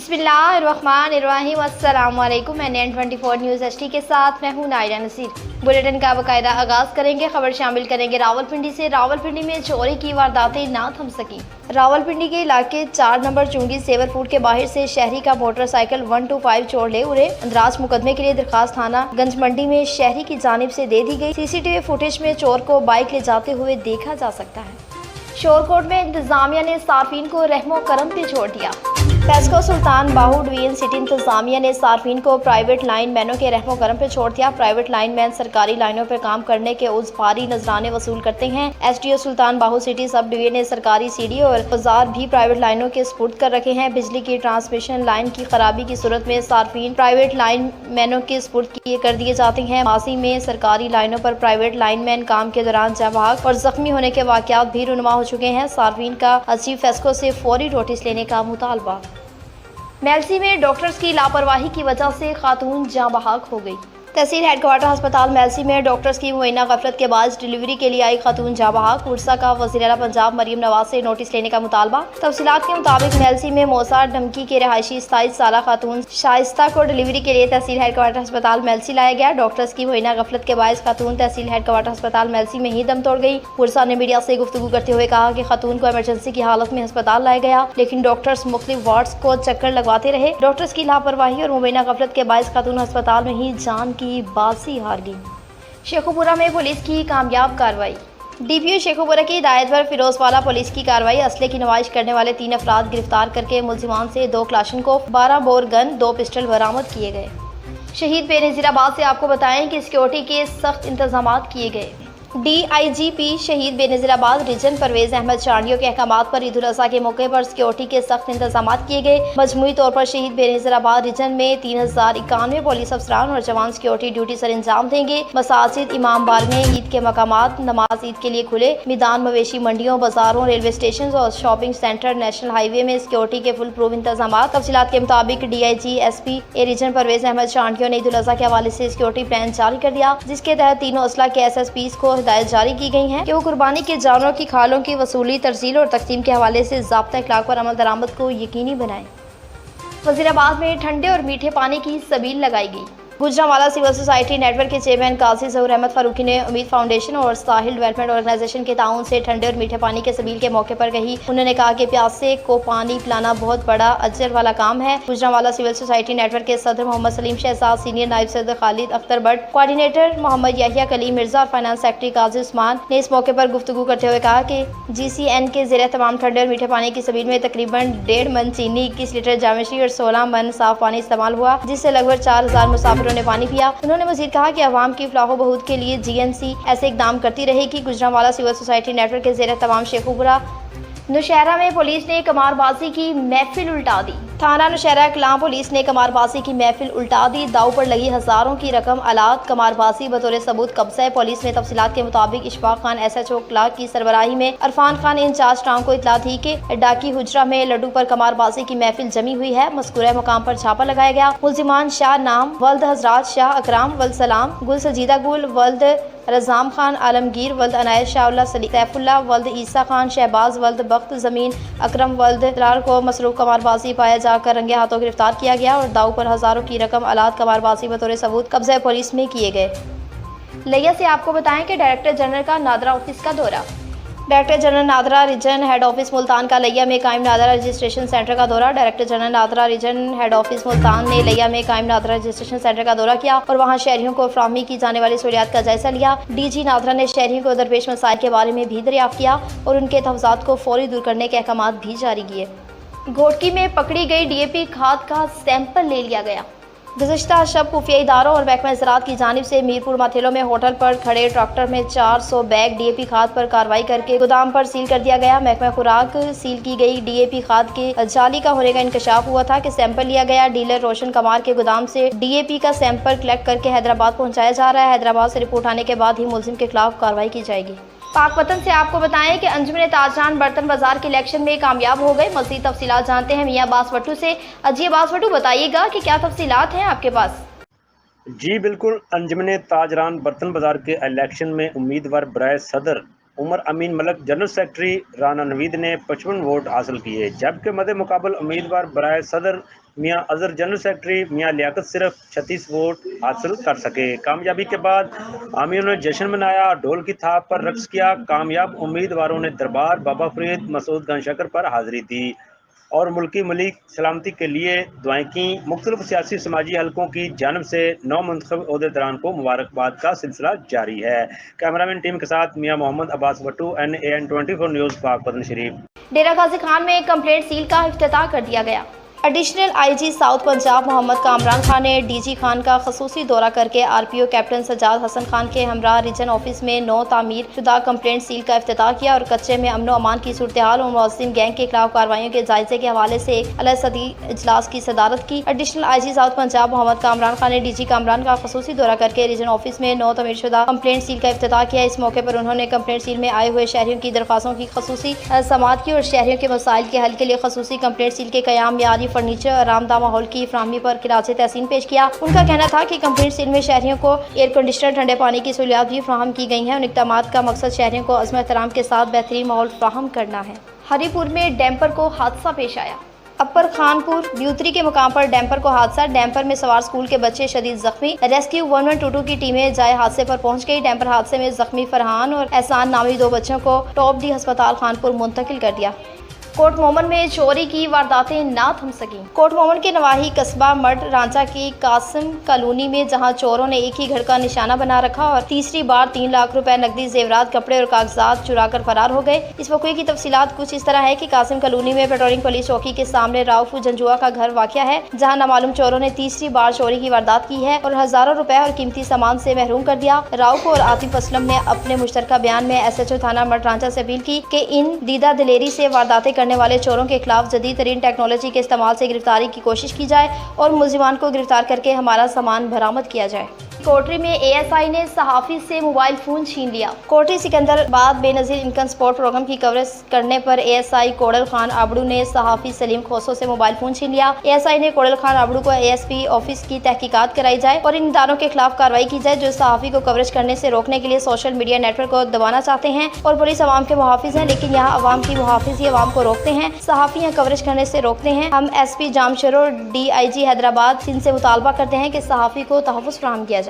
बिस्मिल्लाहिर्रहमानिर्रहीम। अस्सलाम वालेकुम। मैं N24 न्यूज़ HD के साथ मैं हूँ नायरा नसीर। बुलेटिन का बाकायदा आगाज़ करेंगे। खबर शामिल करेंगे रावलपिंडी से। रावलपिंडी में चोरी की वारदातें ना थम सकी। रावलपिंडी के इलाके 4 नंबर चुंगी सेवर फूड के बाहर से शहरी का मोटरसाइकिल 125 चोर ले उड़े। अंदराज मुकदमे के लिए दरखास्त थाना गंज मंडी में शहरी की जानिब से दे दी गई। CCTV फुटेज में चोर को बाइक ले जाते हुए देखा जा सकता है। शोरकोट में इंतजामिया ने सार्फिन को रहमो करम पे छोड़ दिया। पेस्को सुल्तान बाहू डिवीजन सिटी इंतजामिया ने सार्फिन को प्राइवेट लाइन मैनों के रहमो करम पे छोड़ दिया। प्राइवेट लाइन मैन सरकारी लाइनों पर काम करने के उस भारी नजराने वसूल करते हैं। SDO सुल्तान बाहू सिटी सब डिवीजन ने सरकारी सीढ़ी और औजार भी प्राइवेट लाइनों के सुपुर्द कर रखे हैं। बिजली की ट्रांसमिशन लाइन की खराबी की सूरत में सार्फिन प्राइवेट लाइन मैनों के सुपुर्द किए कर दिए जाते हैं। माजी में सरकारी लाइनों पर प्राइवेट लाइन मैन काम के दौरान जवाब और जख्मी होने के वाकयात भी रुनुमा हो चुके हैं। सार्फिन का चीफ फेस्को से फौरी नोटिस लेने का मुतालबा। मेलसी में डॉक्टर्स की लापरवाही की वजह से खातून जाँ बहक हो गई। तहसील हेडक्वार्टर अस्पताल मेलसी में डॉक्टर्स की मुबैना गफलत के बाद डिलीवरी के लिए आई खातून जाँ बहक। उड़सा का वज़ीर आला पंजाब मरियम नवाज से नोटिस लेने का मुतालबा। तफसीलात के मुताबिक मेलसी में मौसा डमकी के रहायशी 27 साला खातून शाइस्ता को डिलीवरी के लिए तहसील हेडक्वार्टर अस्पताल मेलसी लाया गया। डॉक्टर्स की मुबैना गफलत के बायस खातून तहसील हेडक्वार्टर अस्पताल मेलसी में ही दम तोड़ गई। उड़सा ने मीडिया से गुफ्तगू करते हुए कहा कि खातून को इमरजेंसी की हालत में अस्पताल लाया गया, लेकिन डॉक्टर्स मुख्तलिफ वार्ड्स को चक्कर लगवाते रहे। डॉक्टर्स की लापरवाही और मुबैना गफलत के बायस खातून अस्पताल में ही जान की बाजी हार गई। शेखुपुरा में पुलिस की कामयाब कार्रवाई। DPO शेखुपुरा की हिदायत पर फिरोजवाला पुलिस की कार्रवाई। असले की नुमाइश करने वाले 3 अफराद गिरफ्तार करके मुलजिमान से 2 क्लाशनकोफ, 12 बोर गन, 2 पिस्टल बरामद किए गए। शहीद बेनज़ीराबाद से आपको बताएं कि सिक्योरिटी के सख्त इंतजाम किए गए। DIGP शहीद बेनज़ीराबाद रीजन परवेज अहमद चांडियों के अहकामात पर ईद उल अज़हा के मौके पर सिक्योरिटी के सख्त इंतजाम किए गए। मजमूई तौर पर शहीद बेनज़ीराबाद रीजन में 3091 पुलिस अफसरान और जवान सिक्योरिटी ड्यूटी सर अंजाम देंगे। मसाजिद, इमाम बारगाहें, ईद के मकामात नमाज ईद के लिए खुले। मैदान, मवेशी मंडियों, बाजारों, रेलवे स्टेशन और शॉपिंग सेंटर, नेशनल हाईवे में सिक्योरिटी के फुल प्रूफ इंतजाम। तफसीलात के मुताबिक DIG SP region Parvez Ahmed Chandio ने ईद उल अज़हा के हवाले से सिक्योरिटी प्लान जारी कर दिया, जिसके तहत तीनों असला के SSPs को हिदायत जारी की गई है कि वो कुर्बानी के जानवरों की खालों की वसूली, तरसील और तकसीम के हवाले से ज़ाब्ता इखलाक पर अमल दरामद को यकीनी बनाएं। वज़ीराबाद में ठंडे और मीठे पानी की सबील लगाई गई। गुजरांवाला सिविल सोसाइटी नेटवर्क के चेयरमैन काजी ज़हूर अहमद फारूकी ने उम्मीद फाउंडेशन और साहिल डेवलपमेंट ऑर्गेनाइजेशन के ताउन से ठंडे और मीठे पानी के सबील के मौके पर कही। उन्होंने कहा कि प्यासे को पानी पिलाना बहुत बड़ा अजर वाला काम है। गुजरांवाला सिविल सोसाइटी नेटवर्क के सदर मोहम्मद सलीम शहजाद, सीनियर नायब सदर खालिद अख्तर भट्ट, कोऑर्डिनेटर मोहम्मद याहिया कलीम मिर्जा और फाइनेंस सेक्रेटरी काजी उस्मान ने इस मौके पर गुफ्तगू करते हुए कहा कि GCN के ज़रिए तमाम ठंडे और मीठे पानी की सबील में तकरीबन 1.5 मन चीनी, 21 लीटर जामेशी और 16 मन साफ पानी इस्तेमाल हुआ, जिससे लगभग 4000 मुसाफिरों ने पानी पिया। उन्होंने मजीद कहा कि अवाम की फलाह बहूद के लिए GNC ऐसे इकदाम करती रहेगी। गुजरांवाला सिविल सोसाइटी नेटवर्क के ज़रिए तमाम शेखुपुरा नौशहरा में पुलिस ने कमारबाजी की महफिल उल्टा दी। थाना नौशहरा कलां पुलिस ने कमारबाजी की महफिल उल्टा दी। दाव पर लगी हजारों की रकम आलात कमारबाजी बतौर सबूत कब्जा है। पुलिस ने तफसीलात के मुताबिक इशफाक खान SHO क्लार्क की सरबराही में अरफान खान इंचार्ज टाउन को इतला थी कि डाकी हुजरा में लड्डू पर कमारबाजी की महफिल जमी हुई है। मज़कूरा मकाम पर छापा लगाया गया। मुलजिमान शाह नाम वल्द हजरात शाह अकराम वल्द सलाम, गुल सजीदा गुल वल्द रजाम खान, आलमगीर वल्द अनायत शाह, सैफुल्ला वल्द ईसा खान, शहबाज वल्द बख्त ज़मीन, अकरम वल्द तरार को मसरूफ कमारबाजी पाया जाकर रंगे हाथों गिरफ्तार किया गया और दाव पर हजारों की रकम आलात कमारबाजी बतौर सबूत कब्जा पुलिस में किए गए। लिया से आपको बताएं कि डायरेक्टर जनरल का नादरा ऑफिस का दौरा। Director general NADRA region head office Multan का लिया में कायम नादरा रजिस्ट्रेशन सेंटर का दौरा। Director general NADRA region head office Multan ने लिया में कायम नादरा रजिस्ट्रेशन सेंटर का दौरा किया और वहां शहरियों को फराहमी की जाने वाली सहूलियात का जायजा लिया। DG नादरा ने शहरियों को दरपेश मसाइल के बारे में भी दरियाफ्त किया और उनके तहफ़्फ़ुज़ात को फौरी दूर करने के अहकाम भी जारी किए। घोटकी में पकड़ी गई DAP खाद का सैंपल ले लिया गया। गुज़श्ता शब खुफिया इदारों और महकमा ज़राअत की जानिब से मीरपुर माथेलो में होटल पर खड़े ट्रैक्टर में 400 बैग DAP खाद पर कार्रवाई करके गोदाम पर सील कर दिया गया। महकमा खुराक सील की गई DAP खाद के जाली का होने का इंकशाफ हुआ था कि सैंपल लिया गया। डीलर रोशन कमार के गोदाम से DAP का सैंपल कलेक्ट करके हैदराबाद पहुँचाया जा रहा है। हैदराबाद से रिपोर्ट आने के बाद ही मुलजिम के खिलाफ कार्रवाई की जाएगी। पाक वतन से आपको बताएं कि अंजुमन ताजरान बर्तन बाजार के इलेक्शन में कामयाब हो गए। मज़ीद तफसीलात जानते हैं मियाँ अब्बास भट्टू से। अजी अब्बास भट्टू, बताइएगा कि क्या तफसीलात हैं आपके पास? जी बिल्कुल, अंजुमन ताजरान बर्तन बाजार के इलेक्शन में उम्मीदवार बराए सदर उमर अमीन मलक जनरल सेक्रेटरी राना नवीद ने 55 वोट हासिल किए, जबकि मद मुकाबल उम्मीदवार बराए सदर मियां अजहर जनरल सेक्रेटरी मियां लियाकत सिर्फ 36 वोट हासिल कर सके। कामयाबी के बाद आमिरों ने जश्न मनाया, ढोल की थाप पर रक्स किया। कामयाब उम्मीदवारों ने दरबार बाबा फरीद मसूद गनशकर पर हाजिरी दी और मुल्की मलिक सलामती के लिए दुआएं की। मुख्तलिफ सियासी समाजी हलकों की जानब से नौ मुंतखब ओहदेदारान को मुबारकबाद का सिलसिला जारी है। कैमरामैन टीम के साथ मियां मोहम्मद अब्बास भट्टू, NAN24 न्यूज़, पाकपतन शरीफ। डेरा गाजी खान में कंप्लेंट सील का इफ्तिताह कर दिया गया। Additional IG south Punjab Mohammad Kamran Khan ने DG खान का खसूसी दौरा करके RPO कैप्टन सज्जाद हसन खान के हमरा रीजन ऑफिस में 9 तामीर शुदा कंप्लेंट सील का इफ्तिताह किया और कच्चे में अमन अमान की सूरत हाल और मुअज्जिम गैंग के खिलाफ कार्रवाइयों के जायजे के हवाले से एक अलहदी इजलास की सदारत की। Additional IG south Punjab Mohammad Kamran Khan ने DG कामरान का खसूसी दौरा करके रीजन ऑफिस में 9 तामीर शुदा कंप्लेंट सील का इफ्तिताह किया। इस मौके पर उन्होंने कंप्लेंट सील में आए हुए शहरियों की दरख्वास्तों की खसूसी समाअत की और शहरियों के मसाइल के हल के लिए खसूसी कंप्लेंट सील के कयाम, मियारी फर्नीचर, आरामदा माहौल की फराहमी पर खिराज तहसीन पेश किया। उनका कहना था कि कंप्लेंट सील में शहरियों को एयर कंडीशनर, ठंडे पानी की सहूलियात भी फराहम की गई हैं। उन इक़दामात का मकसद शहरियों को अज़्म एहतराम के साथ बेहतरीन माहौल फराहम करना है। हरीपुर में डैम्पर को हादसा पेश आया। अपर खानपुर ब्यूतरी के मुकाम पर डैम्पर को हादसा। डैम्पर में सवार स्कूल के बच्चे शदीद जख्मी। रेस्क्यू 1122 की टीमें जाए हादसे पर पहुंच गई। डैम्पर हादसे में जख्मी फरहान और एहसान नामी 2 बच्चों को टॉप डी अस्पताल खानपुर मुंतकिल कर दिया। कोट मोमन में चोरी की वारदातें ना थम सकी। कोट मोमन के नवाही कस्बा मड रांचा की कासिम कॉलोनी में जहां चोरों ने एक ही घर का निशाना बना रखा और तीसरी बार 3 लाख रुपए नकदी, जेवरात, कपड़े और कागजात चुरा कर फरार हो गए। इस वाक़ये की तफसीलात कुछ इस तरह है कि कासिम कॉलोनी में पेट्रोलिंग पुलिस चौकी के सामने राउफ जंजुआ का घर वाक़या है, जहाँ नामालूम चोरों ने तीसरी बार चोरी की वारदात की है और हजारों रुपए और कीमती सामान से महरूम कर दिया। राउफ और आतिफ असलम ने अपने मुश्तरका बयान में SHO थाना मड रांचा से अपील की कि इन दीदा दिलेरी से वारदातें करने वाले चोरों के खिलाफ जदीद तरीन टेक्नोलॉजी के इस्तेमाल से गिरफ्तारी की कोशिश की जाए और मुलजिमान को गिरफ्तार करके हमारा सामान बरामद किया जाए। कोटरी में ASI ने सहाफ़ी से मोबाइल फ़ोन छीन लिया। Kotri Sikandarabad Benazir income support programme की कवरेज करने पर ASI कोडल खान आबड़ू ने सहाफ़ी सलीम खोसो से मोबाइल फ़ोन छीन लिया। ASI ने कोडल खान आबड़ू को ASP ऑफिस की तहकीकात कराई जाए और इन इदारों के खिलाफ कार्रवाई की जाए जो सहाफ़ी को कवरेज करने से रोकने के लिए सोशल मीडिया नेटवर्क को दबाना चाहते हैं और पुलिस अवाम के मुहाफिज हैं, लेकिन यहाँ अवाम की मुहाफिज ही अवाम को रोकते हैं। सहाफ़ी यहाँ कवरेज करने से रोकते हैं। हम SP जामशरो DIG हैदराबाद सिंध से मुतालबा करते हैं कि सहाफ़ी को तहफ़्फ़ुज़ फराहम किया जाए।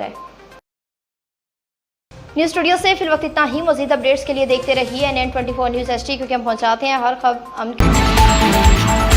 न्यूज़ स्टूडियो से फिल वक्त इतना ही। मज़ीद अपडेट्स के लिए देखते रहिए NAN24 न्यूज़ HD, क्योंकि हम पहुँचाते हैं हर खबर।